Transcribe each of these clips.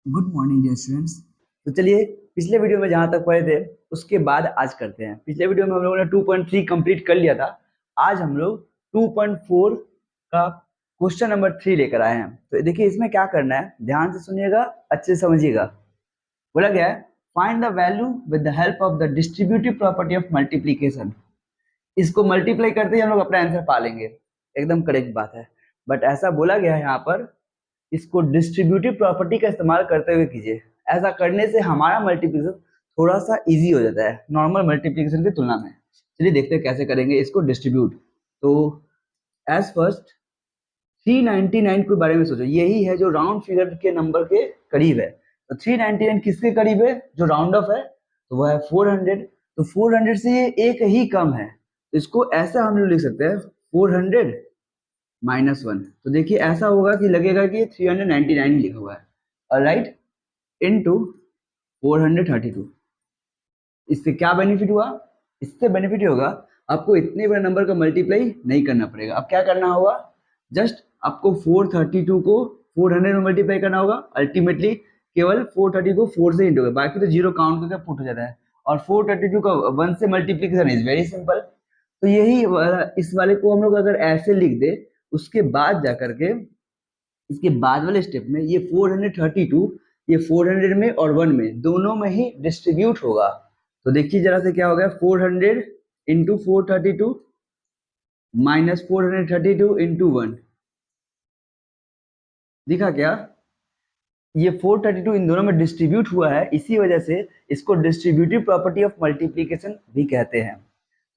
Good morning dear students. तो चलिए पिछले वीडियो में जहाँ तक पढ़े थे उसके बाद आज करते हैं। पिछले वीडियो में हम लोगों ने 2.3 कंप्लीट कर लिया था। आज हम लोग 2.4 का क्वेश्चन नंबर 3 लेकर आए हैं। तो देखिए इसमें क्या करना है, ध्यान से सुनिएगा, अच्छे से समझिएगा। बोला गया है find the value with the help of the distributive property of multiplication. इसको मल्टीप्लाई करते ही हम लोग अपना आंसर पा लेंगे, एकदम करेक्ट बात है। बट ऐसा बोला गया है यहाँ पर, इसको डिस्ट्रीब्यूटिव प्रॉपर्टी का इस्तेमाल करते हुए कीजिए। ऐसा करने से हमारा मल्टीप्लिकेशन थोड़ा सा इजी हो जाता है नॉर्मल मल्टीप्लिकेशन की तुलना में। चलिए देखते हैं कैसे करेंगे इसको डिस्ट्रीब्यूट। तो एज फर्स्ट 399 के बारे में सोचो, यही है जो राउंड फिगर के नंबर के करीब है। तो 399 किसके करीब है? जो राउंड ऑफ है, तो वह है 400। तो 400 से ये एक ही कम है, तो इसको ऐसा हम लोग लिख सकते हैं 400 -1। तो देखिए ऐसा होगा कि लगेगा कि 399 लिखा हुआ है, और राइट इनटू 432। इससे क्या बेनिफिट हुआ? इससे बेनिफिट होगा आपको इतने बड़े नंबर का मल्टीप्लाई नहीं करना पड़ेगा। अब क्या करना होगा, जस्ट आपको 432 को 400 में मल्टीप्लाई करना होगा। अल्टीमेटली केवल 430 को 4 से इंटू, बाकी तो जीरो काउंट करके पुट हो जाता है। और 432 का 1 से मल्टीप्लीकेशन इज वेरी सिंपल। तो यही इस वाले को हम लोग अगर ऐसे लिख दे, उसके बाद जाकर के इसके बाद वाले स्टेप में ये 432 ये 400 में और 1 में दोनों में ही डिस्ट्रीब्यूट होगा। तो देखिए जरा से क्या हो गया, 400 इंटू 432 माइनस 432 इंटू 1। दिखा क्या? ये 432 इन दोनों में डिस्ट्रीब्यूट हुआ है, इसी वजह से इसको डिस्ट्रीब्यूटिव प्रॉपर्टी ऑफ मल्टीप्लीकेशन भी कहते हैं।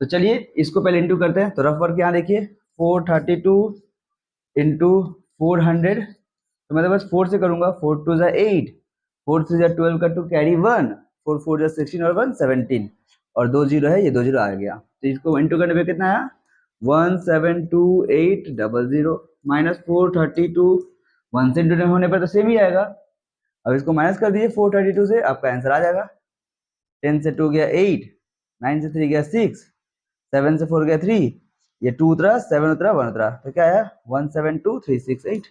तो चलिए इसको पहले इंटू करते हैं। तो रफ वर्क यहाँ देखिए 432 इंटू 400, तो मैं तो बस 4 से करूंगा। 4 2 जा 8, 4 3 जा 12 का 2 कैरी 1, 4 4 जा 16 और 1 17, और 2 जीरो है, ये 2 जीरो आ गया। तो इसको इंटू करने पे कितना आया? 172800 माइनस 432। 1 से इंटू होने पर तो सेम ही आएगा। अब इसको माइनस कर दीजिए 432 से, आपका आंसर आ जाएगा। 10 से 2 गया 8, 9 से 3 गया 6, 7 से 4 गया 3, ये 2 उतरा, 7 उतरा, 1 उतरा, तो क्या आया? 172368।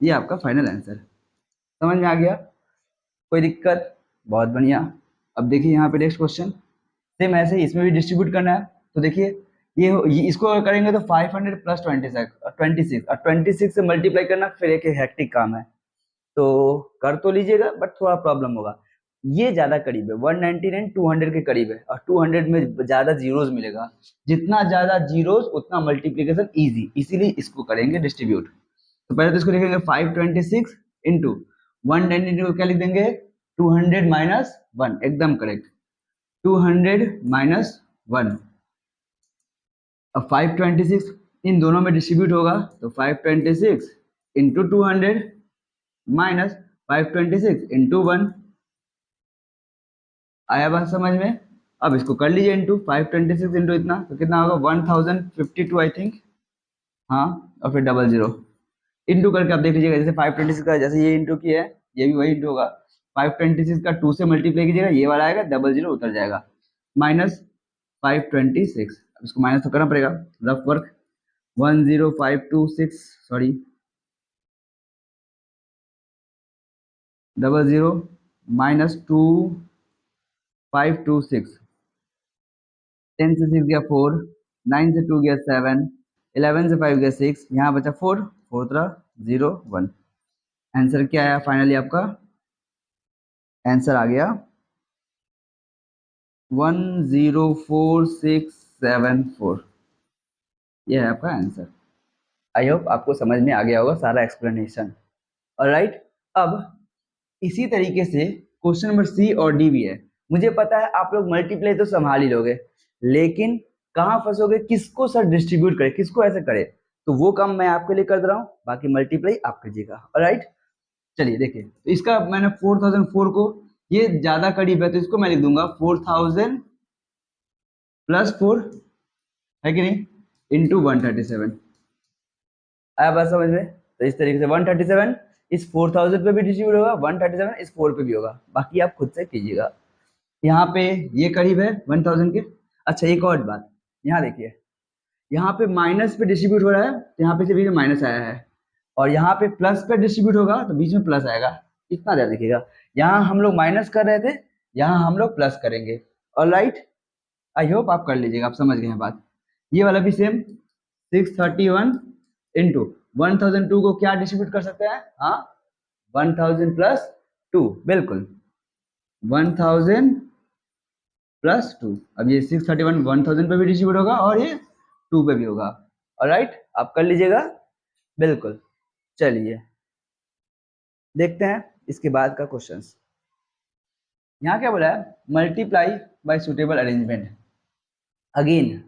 ये आपका फाइनल आंसर। समझ में आ गया? कोई दिक्कत? बहुत बढ़िया। अब देखिए यहाँ पे नेक्स्ट क्वेश्चन सेम ऐसे ही, इसमें भी डिस्ट्रीब्यूट करना है। तो देखिए ये इसको अगर करेंगे तो 500 प्लस 26 और 26 से मल्टीप्लाई करना फिर एक हेक्टिक काम है। तो कर तो लीजिएगा बट थोड़ा प्रॉब्लम होगा। ये ज्यादा करीब है, 199 200 के करीब है, और 200 में ज्यादा जीरोस मिलेगा। जितना ज्यादा जीरोस उतना मल्टीप्लीकेशन इजी, इसीलिए इसको करेंगे डिस्ट्रीब्यूट। तो पहले तो इसको लिखेंगे 526 इंटू 199 को क्या लिख देंगे? 200 माइनस 1, एकदम करेक्ट, 200 माइनस 1। अब 526 इन दोनों में डिस्ट्रीब्यूट होगा, तो 526 इंटू 200 माइनस 526 इंटू 1। आया बात समझ में? अब इसको कर लीजिए इंटू 526 इंटू इतना, तो कितना होगा? 1052 आई थिंक, हाँ, और फिर डबल जीरो इंटू करके आप देख लीजिएगा। जैसे 526 का जैसे ये इंटू किया है, ये भी वही इंटू होगा। 526 का 2 से मल्टीप्लाई कीजिएगा, ये वाला आएगा, डबल जीरो उतर जाएगा, माइनस 526। अब इसको माइनस तो करना पड़ेगा, rough work. 10526 sorry double zero minus 2526। 10 से 6 गया 4, 9 से 2 गया 7, 11 से 5 गया 6, यहाँ बचा 4, 4 तरह 0 1। आंसर क्या आया फाइनली? आपका आंसर आ गया 104674। यह है आपका आंसर। आई होप आपको समझ में आ गया होगा सारा एक्सप्लेनेशन। ऑलराइट, अब इसी तरीके से क्वेश्चन नंबर सी और डी भी है। मुझे पता है आप लोग मल्टीप्लाई तो संभाल ही लोगे, लेकिन कहाँ फंसोगे, किसको सर डिस्ट्रीब्यूट करे, किसको ऐसे करे, तो वो काम मैं आपके लिए कर दे रहा हूँ, बाकी मल्टीप्लाई आप कीजिएगा। ऑलराइट, चलिए देखिए, तो इसका मैंने 4004 को, ये ज्यादा करीब है तो इसको मैं लिख दूंगा 4000 प्लस 4, है कि नहीं, इंटू 137। आया बात समझ में? तो इस तरीके से 137 इस 4000 पे भी डिस्ट्रीब्यूट होगा, 137 इस 4 पे भी होगा, बाकी आप खुद से कीजिएगा। यहाँ पे ये करीब है 1000 के। अच्छा एक और बात, यहाँ देखिए, यहाँ पे माइनस पे डिस्ट्रीब्यूट हो रहा है, तो यहाँ पे से भी माइनस आया है, और यहाँ पे प्लस पे डिस्ट्रीब्यूट होगा तो बीच में प्लस आएगा, इतना ध्यान रखिएगा। यहाँ हम लोग माइनस कर रहे थे, यहाँ हम लोग प्लस करेंगे। ऑलराइट, आई होप आप कर लीजिएगा, आप समझ गए हैं बात। ये वाला भी सेम 631 इंटू 1002 को क्या डिस्ट्रीब्यूट कर सकते हैं, हाँ 1000 प्लस 2, बिल्कुल 1000 प्लस 2। अब ये 631 1000 पे भी डिस्ट्रीब्यूट होगा और ये 2 पे भी होगा। ऑलराइट, आप कर लीजिएगा, बिल्कुल। चलिए देखते हैं इसके बाद का क्वेश्चंस। यहाँ क्या बोला है, multiply by suitable arrangement. Again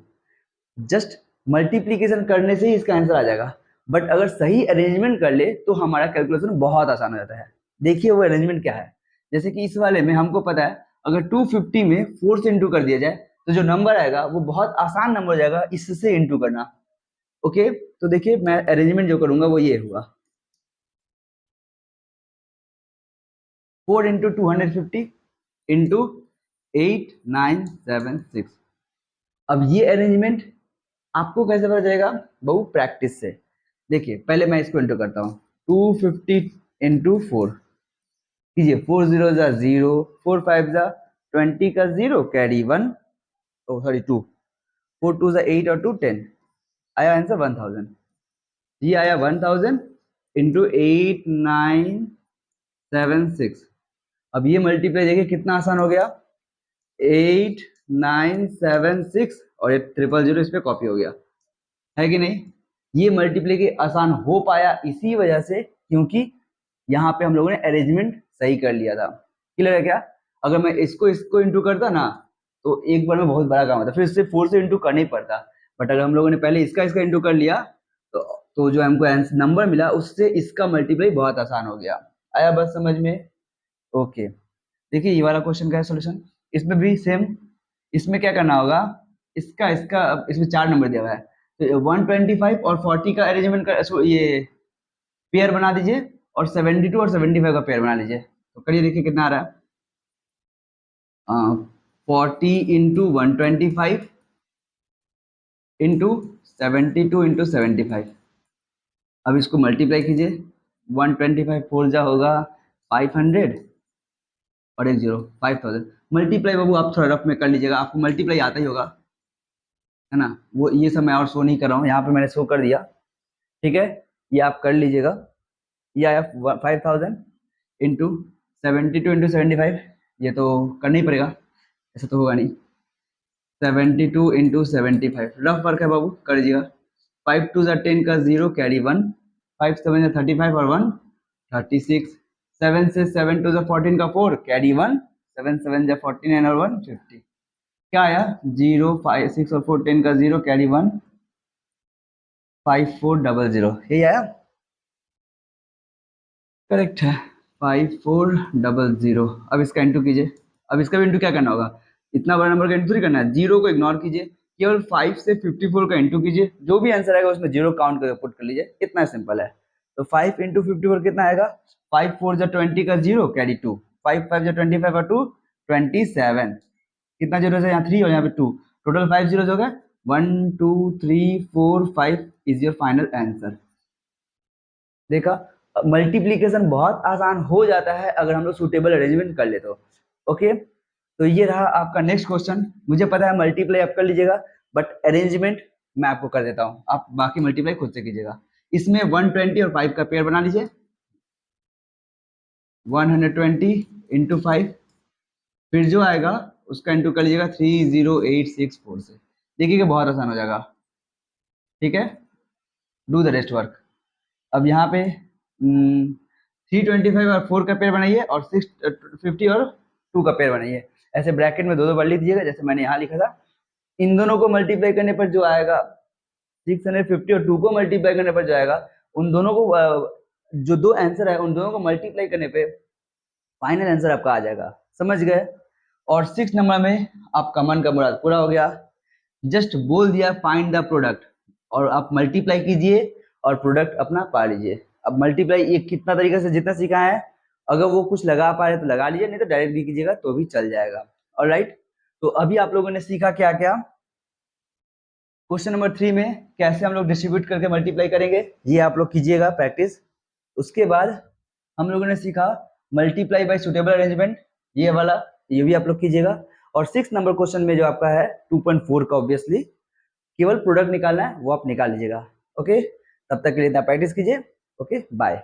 just multiplication करने से ही इसका आंसर आ जाएगा, बट अगर सही अरेंजमेंट कर ले तो हमारा कैलकुलेशन बहुत आसान हो जाता है। देखिए वो अरेंजमेंट क्या है, जैसे कि इस वाले में हमको पता है अगर 250 में 4 से इंटू कर दिया जाए तो जो नंबर आएगा वो बहुत आसान नंबर हो जाएगा इससे इंटू करना। ओके, तो देखिए मैं अरेंजमेंट जो करूंगा वो ये हुआ 4 इंटू 250 इंटू 8976। अब ये अरेंजमेंट आपको कैसे पता चलेगा, बहु प्रैक्टिस से। देखिए पहले मैं इसको इंटू करता हूँ, 250 इंटू 4 कीजिए, 4 0 जा 0, 4 5 जा 20 का 0 कैरी 1, ओ सॉरी 2, 4 2 जा 8 और 2 10, आया आंसर 1000। ये आया 1000 इंटू 8976। अब ये मल्टीप्लाई देखिए कितना आसान हो गया, 8976 और ये 000 इस पे कॉपी हो गया, है कि नहीं। ये मल्टीप्लाई आसान हो पाया इसी वजह से क्योंकि यहाँ पे हम लोगों ने अरेंजमेंट सही कर लिया था। क्लियर है क्या, अगर मैं इसको इसको इंटू करता ना तो एक बार में बहुत बड़ा काम होता, फिर इससे 4 से इंटू करना ही पड़ता। बट अगर हम लोगों ने पहले इसका इसका इंटू कर लिया तो जो हमको नंबर मिला उससे इसका मल्टीप्लाई बहुत आसान हो गया। आया बस समझ में। ओके, देखिए ये वाला क्वेश्चन का है सोल्यूशन, इसमें भी सेम। इसमें क्या करना होगा, इसका इसका इसमें 4 नंबर दिया हुआ है तो 125 और 40 का अरेंजमेंट कर, ये पेयर बना दीजिए और 72 और 75 का पेयर बना लीजिए। तो करिए देखिए कितना आ रहा है, 40 इंटू 125 इंटू 72 इंटू 75। अब इसको मल्टीप्लाई कीजिए, 125 4 जा होगा 500 और एक 0 5000। मल्टीप्लाई बाबू आप थोड़ा रफ में कर लीजिएगा, आपको मल्टीप्लाई आता ही होगा, है ना। वो ये सब मैं और शो नहीं कर रहा हूँ, यहाँ पे मैंने शो कर दिया, ठीक है। ये आप कर लीजिएगा। ये आया 5000 इंटू 72 इंटू 75, ये तो करना ही पड़ेगा, ऐसा तो होगा नहीं। 72 इंटू 75 रफ वर्क है बाबू, कर लीजिएगा। 5 2 जा 10 का 0 कैरी 1, 5 7 जा 35 और 1 36, 7 से 7 2 जा 14 का 4 कैरी 1, 7 7 जा 49 और 1 50। क्या आया 0 5 6 और 4 10 का 0 कैरी 1 5400, यही आया, करेक्ट है 5400। अब इसका इंटू कीजिए, अब इसका भी इंटू क्या करना होगा, इतना बड़ा नंबर का इंटू नहीं करना है, 0 को इग्नोर कीजिए, केवल 5 से 54 का इंटू कीजिए, जो भी आंसर आएगा उसमें 0 काउंट करके पुट कर लीजिए, इतना सिंपल है। तो 5 इंटू 54 कितना आएगा, 5 4 जा 20 का 0 कैरी 2, 5 5 जा 25 और 2 27, कितना जीरो है यहाँ 3 और यहाँ पे 2, टोटल 5 जीरो हो गए, 1 2 3 4 5 इज योर फाइनल आंसर। देखा, मल्टीप्लीकेशन बहुत आसान हो जाता है अगर हम लोग सुटेबल अरेंजमेंट कर ले तो। ओके, तो ये रहा आपका नेक्स्ट क्वेश्चन। मुझे पता है मल्टीप्लाई आप कर लीजिएगा, बट अरेंजमेंट मैं आपको कर देता हूँ, आप बाकी मल्टीप्लाई खुद से कीजिएगा। इसमें 120 और 5 का पेयर बना लीजिए, 120 इंटू 5, फिर जो आएगा उसका इंटू कर लीजिएगा 30864 से। देखिएगा बहुत आसान हो जाएगा, ठीक है। Do the rest work. अब यहाँ पे 325 और 4 का पेयर बनाइए और 650 और 2 का पेयर बनाइए, ऐसे ब्रैकेट में दो दो बार लिख दीजिएगा जैसे मैंने यहाँ लिखा था। इन दोनों को मल्टीप्लाई करने पर जो आएगा 650 और 2 को मल्टीप्लाई करने पर जो आएगा, उन दोनों को जो दो आंसर है उन दोनों को मल्टीप्लाई करने पे फाइनल आंसर आपका आ जाएगा, समझ गए। और 6 नंबर में आपका मन का मुराद पूरा हो गया, जस्ट बोल दिया फाइंड द प्रोडक्ट और आप मल्टीप्लाई कीजिए और प्रोडक्ट अपना पा लीजिए। अब मल्टीप्लाई ये कितना तरीके से जितना सीखा है, अगर वो कुछ लगा पा रहे तो लगा लीजिए, नहीं तो डायरेक्ट भी कीजिएगा तो भी चल जाएगा। ऑलराइट, तो अभी आप लोगों ने सीखा क्या क्या, क्वेश्चन नंबर 3 में कैसे हम लोग डिस्ट्रीब्यूट करके मल्टीप्लाई करेंगे, ये आप लोग कीजिएगा प्रैक्टिस। उसके बाद हम लोगों ने सीखा मल्टीप्लाई बाय सुटेबल अरेंजमेंट, ये वाला, ये भी आप लोग कीजिएगा। और 6 नंबर क्वेश्चन में जो आपका है 2.4 का, ऑब्वियसली केवल प्रोडक्ट निकालना है, वो आप निकाल लीजिएगा। ओके, तब तक के लिए इतना प्रैक्टिस कीजिए। Okay, bye.